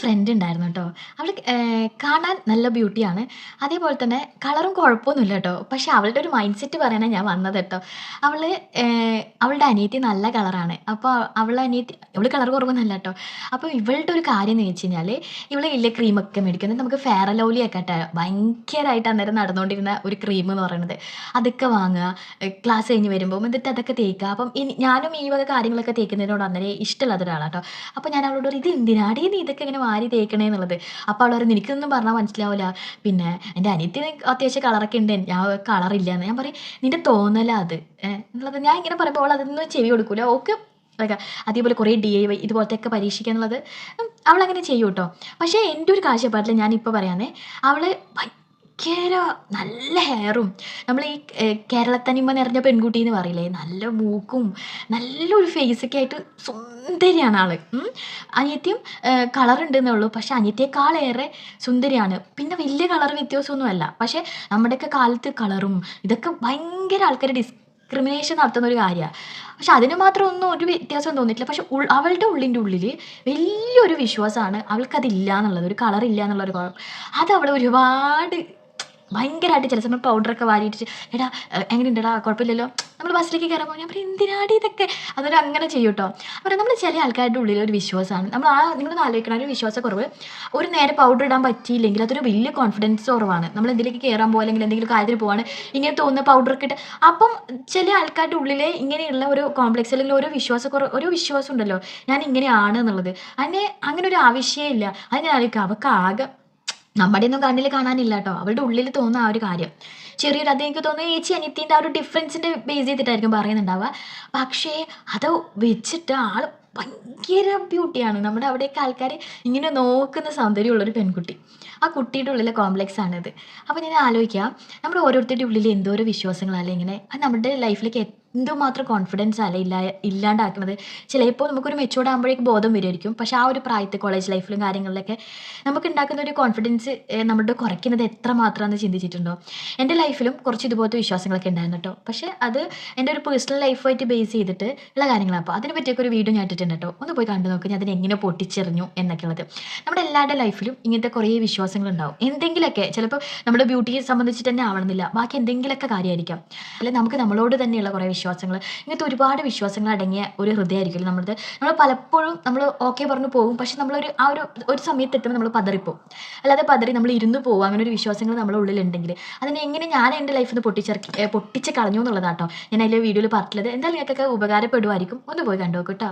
Front ഉണ്ടായിരുന്നു കേട്ടോ. അവള് കാണാൻ നല്ല ബ്യൂട്ടിയാണ്. അതേപോലെ തന്നെ കളറും കുഴപ്പമൊന്നുമില്ല കേട്ടോ. പക്ഷെ അവളുടെ ഒരു മൈൻഡ് സെറ്റ് പറയാനാ ഞാൻ വന്നത് കേട്ടോ. അവള് അവളുടെ അനിയത്തി നല്ല കളറാണ്. അപ്പോൾ അവള് കളർ കുറവൊന്നുമല്ല കേട്ടോ. അപ്പോൾ ഇവളുടെ ഒരു കാര്യം എന്ന് വെച്ച് കഴിഞ്ഞാൽ ഇവള് വലിയ ക്രീമൊക്കെ മേടിക്കുന്നത് നമുക്ക് ഫെയർ ആൻഡ് ലവ്ലി ഒക്കെ ആയിട്ട് ഭയങ്കരമായിട്ട് അന്നേരം നടന്നുകൊണ്ടിരുന്ന ഒരു ക്രീം എന്ന് പറയുന്നത്. അതൊക്കെ വാങ്ങുക, ക്ലാസ് കഴിഞ്ഞ് വരുമ്പോൾ എന്നിട്ട് അതൊക്കെ തേക്കുക. അപ്പം ഞാനും ഈ വക കാര്യങ്ങളൊക്കെ തേക്കുന്നതിനോട് അന്നേരം ഇഷ്ടമില്ലാത്ത ഒരാളാണ് കേട്ടോ. അപ്പോൾ ഞാൻ അവളോട് പറയും, "ഇത് എന്തിനാടി നീ ഇതൊക്കെ ഇങ്ങനെ വാരി തേക്കണേ?" എന്നുള്ളത്. അപ്പോൾ അവൾ പറയും, "നിനക്കൊന്നും പറഞ്ഞാൽ മനസ്സിലാവില്ല. പിന്നെ എൻ്റെ അനിയത്തി അത്യാവശ്യം കളറൊക്കെ ഉണ്ട്. ഞാൻ കളറില്ല എന്ന്." ഞാൻ പറയും, "നിന്റെ തോന്നലാ അത്." എന്നുള്ളത് ഞാൻ ഇങ്ങനെ പറയുമ്പോൾ അവൾ അതൊന്നും ചെവി കൊടുക്കൂല. ഓക്ക് ലൈക്ക് അതേപോലെ കുറേ DIY ഇതുപോലത്തെയൊക്കെ പരീക്ഷിക്കുക എന്നുള്ളത് അവളങ്ങനെ ചെയ്യും കേട്ടോ. പക്ഷേ എൻ്റെ ഒരു കാഴ്ചപ്പാടിൽ ഞാനിപ്പോൾ പറയാന്നേ, അവൾ ഭയങ്കര നല്ല ഹെയറും നമ്മൾ ഈ കേരളത്തനിമ നിറഞ്ഞ പെൺകുട്ടി എന്ന് പറയില്ലേ, നല്ല മൂക്കും നല്ലൊരു ഫേസൊക്കെ ആയിട്ട് സുന്ദരിയാണ് ആള്. അനിയത്തിയും കളറുണ്ടെന്നേ ഉള്ളൂ. പക്ഷെ അനിയത്തിയേക്കാളേറെ സുന്ദരിയാണ്. പിന്നെ വലിയ കളർ വ്യത്യാസമൊന്നുമല്ല. പക്ഷേ നമ്മുടെയൊക്കെ കാലത്ത് കളറും ഇതൊക്കെ ഭയങ്കര ആൾക്കാർ ഡിസ്ക്രിമിനേഷൻ നടത്തുന്ന ഒരു കാര്യമാണ്. പക്ഷെ അതിന് മാത്രം ഒന്നും ഒരു വ്യത്യാസം തോന്നിയിട്ടില്ല. പക്ഷെ അവളുടെ ഉള്ളിൻ്റെ ഉള്ളിൽ വലിയൊരു വിശ്വാസമാണ് അവൾക്കതില്ല എന്നുള്ളത്, ഒരു കളറില്ല എന്നുള്ളൊരു കുഴപ്പം. അത് അവൾ ഒരുപാട് ഭയങ്കരമായിട്ട് ചില സമയം പൗഡറൊക്കെ വാരിയിട്ട്, "എടാ എങ്ങനെയുണ്ടെടാ, കുഴപ്പമില്ലല്ലോ." നമ്മൾ ബസ്സിലേക്ക് കയറുമ്പോൾ ഞാൻ പറയും, "എന്തിനാടി ഇതൊക്കെ?" അതൊരു അങ്ങനെ ചെയ്യും കേട്ടോ. അപ്പോൾ നമ്മൾ ചില ആൾക്കാരുടെ ഉള്ളിൽ ഒരു വിശ്വാസമാണ്. നിങ്ങളൊന്ന് ആലോചിക്കണം, ഒരു വിശ്വാസക്കുറവ്. ഒരു നേരെ പൗഡർ ഇടാൻ പറ്റിയില്ലെങ്കിൽ അതൊരു വലിയ കോൺഫിഡൻസ് കുറവാണ്. നമ്മൾ എന്തിലേക്ക് കയറാൻ പോകുക അല്ലെങ്കിൽ എന്തെങ്കിലും കാര്യത്തിന് പോവാണ് ഇങ്ങനെ തോന്നുന്ന പൗഡറൊക്കെ ഇട്ട്. അപ്പം ചില ആൾക്കാരുടെ ഉള്ളിൽ ഇങ്ങനെയുള്ള ഒരു കോംപ്ലക്സ് അല്ലെങ്കിൽ ഒരു വിശ്വാസം ഉണ്ടല്ലോ, ഞാൻ ഇങ്ങനെയാണ് എന്നുള്ളത്. അങ്ങനെ ഒരു ആവശ്യമേ ഇല്ല. അത് ഞാൻ ആലോചിക്കുക, അവൾക്ക് ആകെ നമ്മുടെയൊന്നും കണ്ണിൽ കാണാനില്ല കേട്ടോ. അവളുടെ ഉള്ളിൽ തോന്നുന്ന ആ ഒരു കാര്യം അതെനിക്ക് തോന്നുന്നു ചേച്ചി അനിയത്തിൻ്റെ ആ ഒരു ഡിഫറൻസിൻ്റെ ബേസ് ചെയ്തിട്ടായിരിക്കും പറയുന്നുണ്ടാവുക. പക്ഷേ അത് വെച്ചിട്ട് ആൾ ഭയങ്കര ബ്യൂട്ടിയാണ്. നമ്മുടെ അവിടെയൊക്കെ ആൾക്കാർ ഇങ്ങനെ നോക്കുന്ന സൗന്ദര്യമുള്ളൊരു പെൺകുട്ടി. ആ കുട്ടിയുടെ ഉള്ളിലെ കോംപ്ലക്സ് ആണിത്. അപ്പോൾ ഞാൻ ആലോചിക്കുക, നമ്മുടെ ഓരോരുത്തരുടെ ഉള്ളിൽ എന്തോരം വിശ്വാസങ്ങളല്ലേ ഇങ്ങനെ, അത് നമ്മുടെ ലൈഫിലേക്ക് എന്തുമാത്രം കോൺഫിഡൻസ് അല്ല ഇല്ലാണ്ടാക്കുന്നത്. ചിലപ്പോൾ നമുക്കൊരു മെച്ചൂർഡ് ആകുമ്പോഴേക്ക് ബോധം വരുമായിരിക്കും. പക്ഷേ ആ ഒരു പ്രായത്തിൽ കോളേജ് ലൈഫിലും കാര്യങ്ങളിലൊക്കെ നമുക്ക് ഉണ്ടാക്കുന്ന ഒരു കോൺഫിഡൻസ് നമ്മുടെ കുറയ്ക്കുന്നത് എത്രമാത്രമാണെന്ന് ചിന്തിച്ചിട്ടുണ്ടോ? എൻ്റെ ലൈഫിലും കുറച്ച് ഇതുപോലത്തെ വിശ്വാസങ്ങളൊക്കെ ഉണ്ടായിരുന്നു കേട്ടോ. പക്ഷേ അത് എൻ്റെ ഒരു പേഴ്സണൽ ലൈഫുമായിട്ട് ബേസ് ചെയ്തിട്ട് ഉള്ള കാര്യങ്ങളാണ്. അപ്പോൾ അതിനെ പറ്റിയൊക്കെ ഒരു വീഡിയോ ഞാൻ ഇട്ടിട്ടുണ്ട് കേട്ടോ. ഒന്ന് പോയി കണ്ടു നോക്ക്, ഞാൻ അതിനെങ്ങനെ പൊട്ടിച്ചെറിഞ്ഞു എന്നൊക്കെ ഉള്ളത്. നമ്മുടെ എല്ലാവരുടെ ലൈഫിലും ഇങ്ങനത്തെ കുറേ വിശ്വാസങ്ങളുണ്ടാവും. എന്തെങ്കിലുമൊക്കെ ചിലപ്പോൾ നമ്മുടെ ബ്യൂട്ടിയെ സംബന്ധിച്ചിട്ട് തന്നെ ആവണമെന്നില്ല, ബാക്കി എന്തെങ്കിലുമൊക്കെ കാര്യമായിരിക്കാം. അല്ലെങ്കിൽ നമുക്ക് നമ്മളോട് തന്നെയുള്ള കുറേ വിശ്വാസങ്ങൾ, ഇങ്ങനത്തെ ഒരുപാട് വിശ്വാസങ്ങൾ അടങ്ങിയ ഒരു ഹൃദയമായിരിക്കും നമ്മുടെ. നമ്മൾ പലപ്പോഴും നമ്മൾ ഓക്കെ പറഞ്ഞു പോകും. പക്ഷെ നമ്മളൊരു ആ ഒരു സമയത്ത് എത്തുമ്പോൾ നമ്മൾ പതറിപ്പോവും. അല്ലാതെ പതറി നമ്മൾ ഇരുന്ന് പോകും. അങ്ങനെ ഒരു വിശ്വാസങ്ങൾ നമ്മുടെ ഉള്ളിലുണ്ടെങ്കിൽ അതിനെ എങ്ങനെ ഞാൻ എൻ്റെ ലൈഫിൽ നിന്ന് പൊട്ടിച്ച് കളഞ്ഞു എന്നുള്ളതാട്ടോ ഞാൻ അതിലെ വീഡിയോയിൽ പറഞ്ഞിട്ടുള്ളത്. എന്തായാലും നിങ്ങൾക്കൊക്കെ ഉപകാരപ്പെടുമായിരിക്കും. ഒന്ന് പോയി കണ്ടു നോക്കൂ കേട്ടോ.